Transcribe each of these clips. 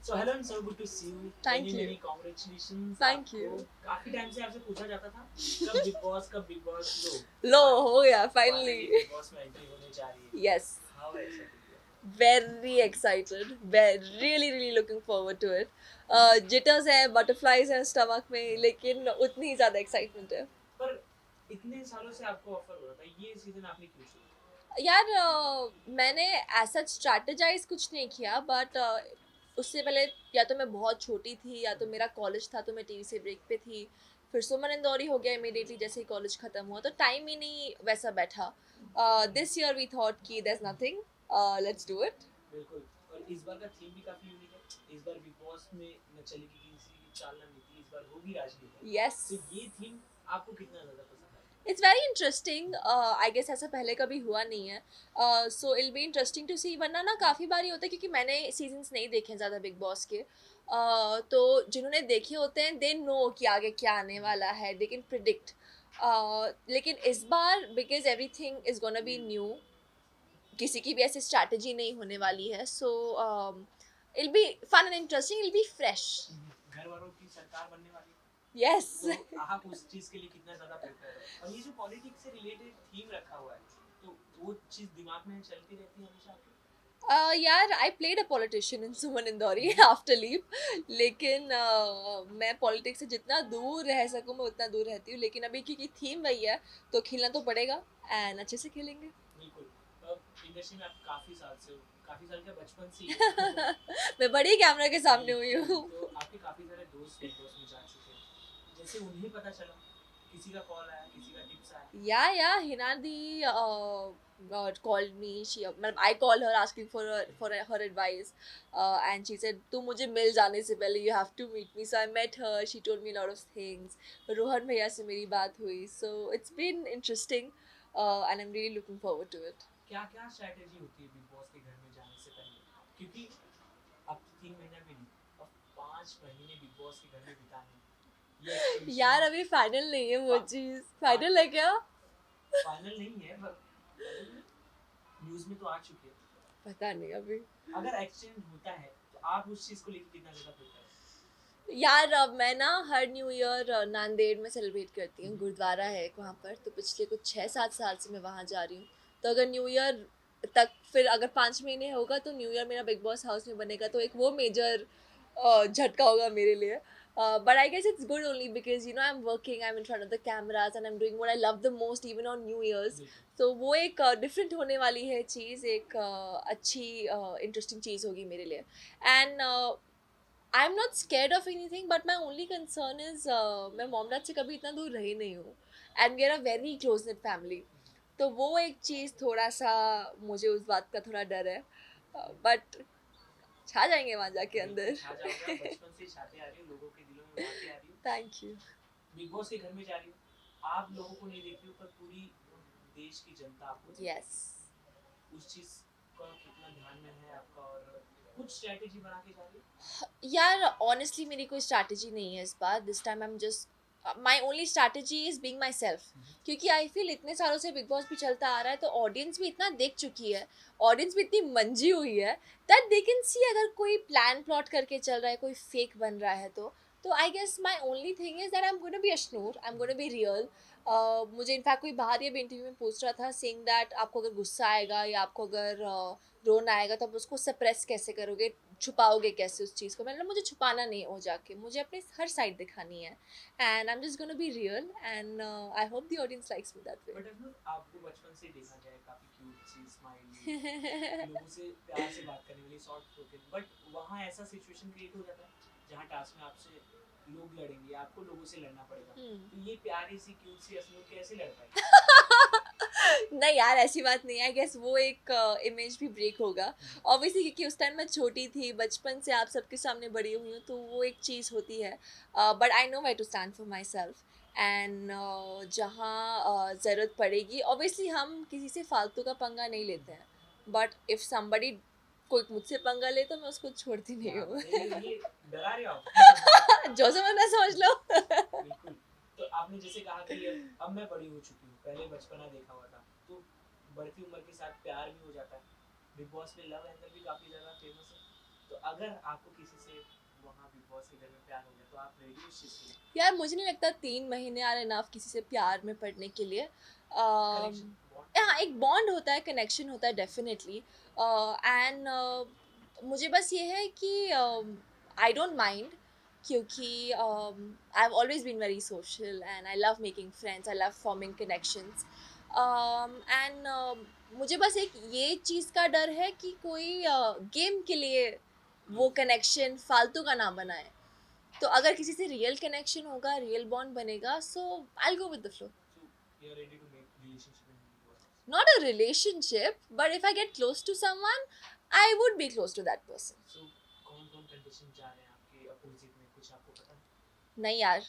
So Helen, so good to see you. Thank Many you. many congratulations. Thank आपको you. काफी time से आपसे पूछा जाता था कब बिग बॉस लो लो फाइनली हो गया फाइनली finally. बिग बॉस में एंट्री होने जा रही है. Yes. How excited you are? Very excited. Really looking forward to it. Jitters है, butterflies हैं stomach में, लेकिन उतनी ही ज़्यादा excitement है. पर इतने सालों से आपको ऑफर हो रहा था, ये सीजन आपने क्यों चुना? यार मैंने ऐसा स्ट्रैटेजाइज कुछ नहीं किया बट उससे पहले या तो मैं बहुत छोटी थी या तो मेरा कॉलेज था तो मैं टीवी से ब्रेक पे थी. फिर सुमन इंदौरी हो गया इमीडिएटली जैसे ही कॉलेज खत्म हुआ तो टाइम ही नहीं वैसा बैठा. दिस ईयर वी थॉट कि there is nothing, let's do it. बिल्कुल. और इस बार का थीम भी काफी यूनिक है. इस बार बिग बॉस में न चलेगी किसी की चाल न नीति, इस बार होगी राजनीति. यस. तो ये थीम आपको कितना ज्यादा पसंद है? It's very interesting. I guess ऐसा पहले कभी हुआ नहीं है. So it'll be interesting to see. वरना ना काफ़ी बार ये होता है क्योंकि मैंने सीजन्स नहीं देखे हैं ज़्यादा बिग बॉस के. तो जिन्होंने देखे होते हैं दे नो कि आगे क्या आने वाला है, दे कैन प्रिडिक्ट. लेकिन इस बार because everything is gonna be new, किसी की भी ऐसी स्ट्रैटेजी नहीं होने वाली है. So it'll be fun and interesting, it'll be fresh. घर वालों की सरकार बनने वाली है. यस. तो आप उस चीज के लिए कितना ज्यादा प्रिपेयर हो? और ये जो पॉलिटिक्स से रिलेटेड थीम रखा हुआ है, तो वो चीज दिमाग में चलती रहती है हमेशा आपके? यार I played a politician in Suman Indori after leave. लेकिन मैं पॉलिटिक्स से जितना दूर रह सकूँ मैं उतना दूर रहती हूँ. लेकिन अभी क्योंकि थीम वही है तो खेलना तो पड़ेगा एंड अच्छे से खेलेंगे. बिल्कुल. इंडस्ट्री में आप काफी साल से हो, काफी साल क्या बचपन से ही हो. मैं बड़ी कैमरा के सामने हुई बिल्कुल. हूँ. तो आपके काफी सारे दोस्त बिग बॉस में जा चुके हैं. जैसे उन्हें पता चला, किसी का कॉल आया, किसी का टिप्स आया. Yeah, Hinadi called me. I called her asking for her advice, and she said, "तू मुझे मिल जाने से पहले you have to meet me." So I met her. She told me a lot of things. Rohan भैया से मेरी बात हुई. So it's been interesting, and I'm really looking forward to it. क्या क्या स्ट्रैटेजी होती है बिग बॉस के घर में जाने से पहले? क्योंकि अब तो 3 महीना भी नहीं, अब 5 महीने बिग बॉस के घर में बिताने हैं. ये यार एक्सपेक्टेशन अभी फाइनल नहीं है वो फा, चीज़. फा, फाइनल है क्या? फाइनल नहीं है, न्यूज में तो आ चुकी है. पता नहीं अभी. अगर एक्सचेंज होता है तो आप उस चीज को लेकर कितना ज्यादा प्रिपेयर है? यार अब मैं ना हर न्यू ईयर नांदेड़ में सेलिब्रेट करती हूँ. गुरुद्वारा है एक वहाँ पर, तो पिछले कुछ 6-7 साल से मैं वहाँ जा रही हूँ. तो अगर न्यू ईयर तक, फिर अगर 5 महीने होगा तो न्यू ईयर मेरा बिग बॉस हाउस में बनेगा तो एक वो मेजर झटका होगा मेरे लिए. But I guess it's good only because you know I am working, I am in front of the cameras and I am doing what I love the most even on new years. तो वो एक different होने वाली है चीज़. एक अच्छी interesting चीज़ होगी मेरे लिए. And I'm not scared of anything, but my only concern is मैं मॉम डैड से कभी इतना दूर रही नहीं हूँ and we are a very close knit family. तो वो एक चीज़ थोड़ा सा, मुझे उस बात का थोड़ा डर है. बट छा जाएंगे वहाँ जाके बिल्कुल अंदर. छा जाओगे. आप बचपन से छाते आ रही हो, लोगों के दिलों में उड़ाते आ रही हो. Thank you. बिग बॉस के घर में जा रही हो, आप लोगों को नहीं देख रही हो पर पूरी देश की जनता आपको देख यस. रही है. उस चीज का कितना ध्यान में है आपका, और कुछ स्ट्रेटेजी बना के जा रही हो? यार ऑनेस्टली मेरी कोई स्ट्रैटेजी नहीं है इस बार. This time I am just, my only strategy is being myself. क्योंकि आई फील इतने सालों से बिग बॉस भी चलता आ रहा है तो ऑडियंस भी इतना देख चुकी है, ऑडियंस भी इतनी मंजी हुई है दैट दे कैन सी अगर कोई प्लान प्लॉट करके चल रहा है, कोई फेक बन रहा है तो I guess my only thing is that I am gonna be Ashnoor, I am gonna be real. मुझे इनफैक्ट कोई बाहर ये भी इंटरव्यू में पूछ रहा था सेइंग दैट आपको अगर गुस्सा आएगा या आपको अगर रोना आएगा तो आप उसको सप्रेस कैसे करोगे, छुपाओगे कैसे उस चीज़ को. मैंने मुझे छुपाना नहीं हो जाके, मुझे अपनी हर साइड दिखानी है and I am just gonna be real and I hope the audience likes me that but अगर आपको बचपन से देखा जाए काफी क्यूट सी स्माइली, वे. लोगों से प्यार से बात करने वाली, सॉफ्ट स्पोकन, बट वहाँ ऐसा सिचुएशन क्रिएट हो जाता है जहाँ टास्क में आपसे लोग लड़ेंगे, आपको लोगों से लड़ना पड़ेगा. तो ये प्यारी सी क्यूट सी असलियत कैसे लड़ पाएगी? नहीं यार ऐसी बात नहीं है. आई गेस वो एक इमेज भी ब्रेक होगा ऑब्वियसली क्योंकि उस टाइम मैं छोटी थी, बचपन से आप सबके सामने बड़ी हुई हूँ तो वो एक चीज़ होती है. But I know where to stand for myself and जहाँ ज़रूरत पड़ेगी ऑब्वियसली हम किसी से फालतू का पंगा नहीं लेते हैं. बट इफ़ समबडी कोई मुझसे पंगा ले तो मैं उसको छोड़ती नहीं क्या हूँ. बात है, ये डरा रहे हो आप? जो समझना समझ लो. बिल्कुल. तो आपने जैसे कहा कि अब मैं बड़ी हो चुकी हूँ, पहले बचपना देखा हुआ था, तो बढ़ती उम्र के साथ प्यार भी हो जाता है. बिग बॉस में लव एंगल भी काफी ज्यादा फेमस है. तो अगर आपको किसी से वहाँ बिग बॉस के घर में प्यार हो गया तो आप रेडी उस चीज़ के लिए? यार मुझे नहीं लगता 3 महीने आर इनफ किसी से प्यार में पड़ने के लिए। Connection bond? हाँ, एक बॉन्ड होता है, कनेक्शन होता है डेफिनेटली। एंड मुझे बस ये है कि आई डोंट माइंड, क्योंकि I have always been very social and I love making friends, I love forming connections. And मुझे बस एक ये चीज़ का डर है कि कोई गेम के लिए वो कनेक्शन फालतू का ना बनाए। तो अगर किसी से रियल कनेक्शन होगा, रियल बॉन्ड बनेगा, so I will go with the flow. So you are ready to make relationship in Big Boss? Not a relationship, but if I get close to someone, I would be close to that person. So कौन-कौन contestant जा रहे हैं आपके opposite में, कुछ आपको पता है? नहीं यार,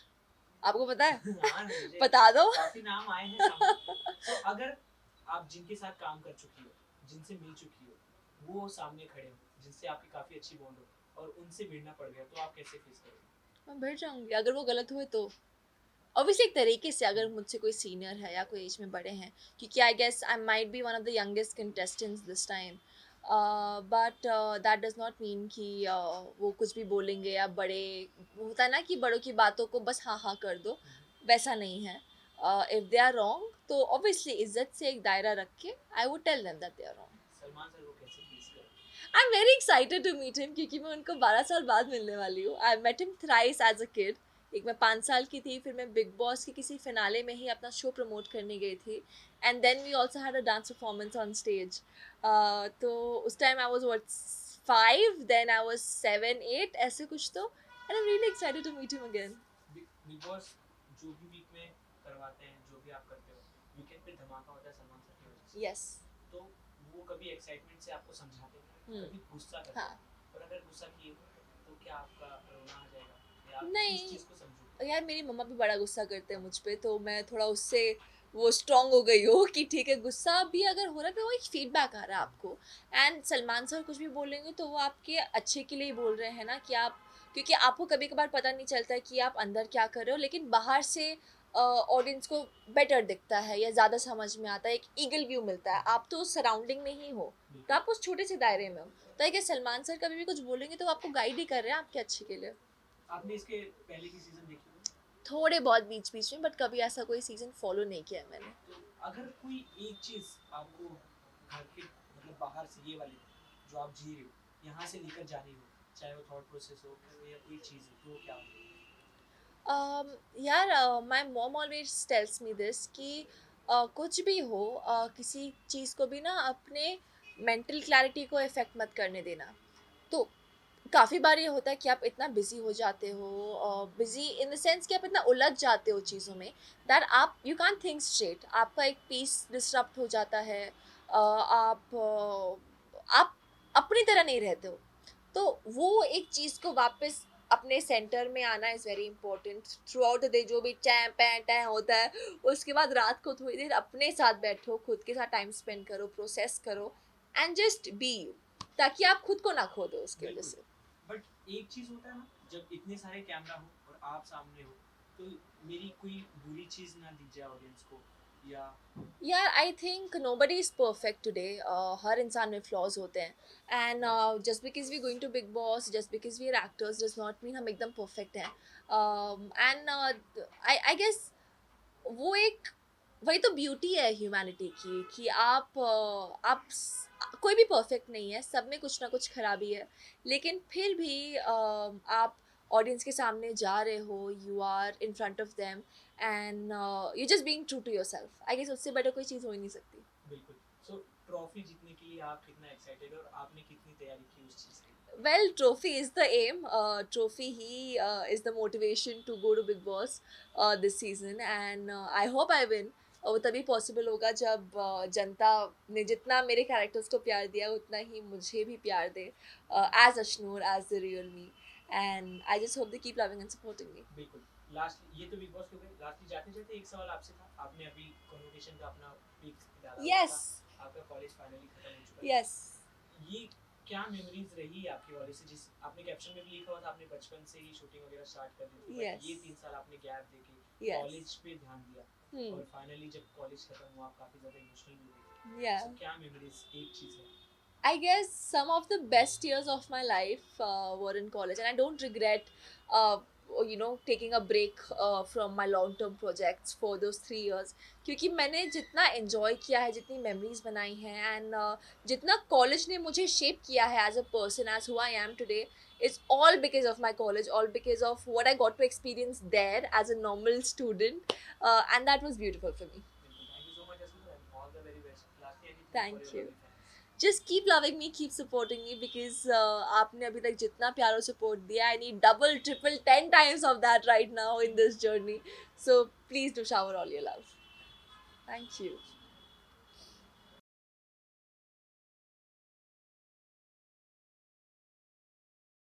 आपको पता है? हाँ, मुझे बता दो। काफी नाम आए हैं सामने। तो अगर आप जिनके साथ काम कर चुकी हो, जिनसे मिल चुकी हो, वो सामने खड़े हो, जिनसे आपकी काफी अच्छी बॉन्ड हो और उनसे भिड़ना पड़ गया, तो आप कैसे फेस करोगे? मैं भिड़ जाऊंगी अगर वो गलत हुए तो। ऑब्वियसली एक तरीके से, अगर मुझसे कोई सीनियर है या कोई एज में बड़े हैं, क्योंकि I guess I might be one of the youngest contestants this time, but that does not mean कि वो कुछ भी बोलेंगे या बड़े, होता है ना कि बड़ों की बातों को बस हाँ हाँ कर दो, वैसा नहीं है। इफ़ दे आर रॉन्ग तो ऑब्वियसली इज्जत से एक दायरा रख के I would tell them that they are wrong. Salman sir को कैसे फेस करोगे? I am very excited to meet him, क्योंकि मैं उनको 12 साल बाद मिलने वाली हूँ। I met him thrice as a kid. एक मैं 5 साल की थी, फिर मैं बिग बॉस के किसी फिनाले में ही अपना शो प्रमोट करने गई थी, and then we also had a dance performance on stage. तो उस time I was what 5, then I was 7 8 ऐसे कुछ तो, and I am really excited to meet him again. Bigg Boss जो भी वीक में करवाते हैं, जो भी आप करते हो, वीकेंड पे धमाका होता है सलमान सर की वजह से। यस। तो वो कभी एक्साइटमेंट से आपको समझाते हैं, कभी गुस्सा करते हाँ। हैं, और अगर गुस्सा किए तो क्या आपका रोना आ जाएगा या आप नहीं। किस चीज़ को समझोगे? यार मेरी मम्मा भी बड़ा गुस्सा करते हैं मुझ पे, तो मैं थोड़ा उससे वो स्ट्रांग हो गई हूँ कि ठीक है, गुस्सा भी अगर हो रहा है तो वो एक फीडबैक आ रहा है आपको। एंड सलमान सर कुछ भी बोलेंगे तो वो आपके अच्छे के लिए ही बोल रहे हैं ना, कि आप, क्योंकि आपको कभी कभार पता नहीं चलता है कि आप अंदर क्या कर रहे हो, लेकिन बाहर से ऑडियंस को बेटर दिखता है या ज़्यादा समझ में आता है, एक ईगल व्यू मिलता है। आप तो उस सराउंडिंग में ही हो, तो आप उस छोटे से दायरे में हो, तो है कि सलमान सर कभी भी कुछ बोलेंगे तो वो आपको गाइड ही कर रहे हैं आपके अच्छे के लिए। आपने इसके पहले की सीजन देखी हो? थोड़े बहुत बीच बीच में, बट कभी ऐसा कोई सीजन फॉलो नहीं किया है मैंने। तो अगर कोई एक चीज़ आपको घर के मतलब बाहर से ये वाली जो आप जी रहे हो यहाँ से लेकर जानी हो, चाहे वो थॉट प्रोसेस हो या कोई चीज़ हो, तो वो क्या हो? यार my mom always tells me this कि कुछ भी हो, किसी चीज़ को भी ना अपने मेंटल क्लैरिटी को इफेक्ट मत करने देना। तो काफ़ी बार ये होता है कि आप इतना बिजी हो जाते हो, बिजी इन द सेंस कि आप इतना उलझ जाते हो चीज़ों में, दैट आप यू कैन थिंक स्ट्रेट, आपका एक पीस डिस्टर्ब हो जाता है। आप अपनी तरह नहीं रहते हो। तो वो एक चीज़ को वापस अपने सेंटर में आना is very important through out the day. जो भी टैं पैं टैं होता है, उसके बाद रात को थोड़ी देर अपने साथ बैठो, खुद के साथ टाइम स्पेंड करो, प्रोसेस करो, एंड जस्ट बी, ताकि आप खुद को ना खो दो उसकी वजह से। बट एक चीज़ होता है ना, जब इतने सारे कैमरा हो और आप सामने हो, तो मेरी कोई बुरी चीज़ ना दिख जाए ऑडियंस को, या यार I think nobody is perfect today. हर इंसान में फ्लॉज होते हैं, and just because we going to Bigg Boss, just because we are actors, does not mean हम एकदम परफेक्ट हैं। एंड आई गेस वो एक, वही तो ब्यूटी है ह्यूमैनिटी की, कि कोई भी परफेक्ट नहीं है, सब में कुछ ना कुछ खराबी है, लेकिन फिर भी आप ऑडियंस के सामने जा रहे हो, you are in front of them, and you just being true to yourself. I guess उससे बेटर कोई चीज़ हो ही नहीं सकती। बिल्कुल। सो ट्रॉफी जीतने के लिए आप कितना एक्साइटेड और आपने कितनी तैयारी की उस चीज़ की? Well, trophy is the aim. Trophy he is the motivation to go to Big Boss this season, and I hope I win. वो तभी पॉसिबल होगा जब जनता ने जितना मेरे कैरेक्टर्स को प्यार दिया उतना ही मुझे भी प्यार दे, as Ashnoor, as the real me, and I just hope they keep loving and supporting me. बिल्कुल। लास्ट ये तो बिग बॉस के हो गए, लास्टली जाते जाते एक सवाल आपसे था, आपने अभी कन्वोकेशन का अपना पिक डाला हुआ यस था, आपका कॉलेज फाइनली खत्म हो चुका है। यस। ये क्या मेमोरीज रही आपके कॉलेज से? जिस आपने कैप्शन में भी लिखा हुआ था आपने बचपन से ही शूटिंग वगैरह स्टार्ट कर दी थी, but Yes. ये 3 साल आपने गैप देके Yes. कॉलेज पे ध्यान दिया, Hmm. और फाइनली जब कॉलेज खत्म हुआ आप काफी ज्यादा इमोशनल भी हुए। Yeah. So, क्या मेमोरीज एक चीज है? I guess some of the best years of my life were in college, and I don't regret, taking a break from my long-term projects for those 3 years. क्योंकि मैंने जितना enjoy किया है, जितनी memories बनाई हैं, and जितना college ने मुझे shape किया है as a person, as who I am today, is all because of my college, all because of what I got to experience there as a normal student, and that was beautiful for me. Thank you so much, Asma, and all the very best. Lastly, anything for Thank your you. lovely fans? Just keep loving me, keep supporting me, because आपने अभी तक जितना प्यार और support दिया, I need double, triple, 10 times of that right now in this journey. So please do shower all your love. Thank you.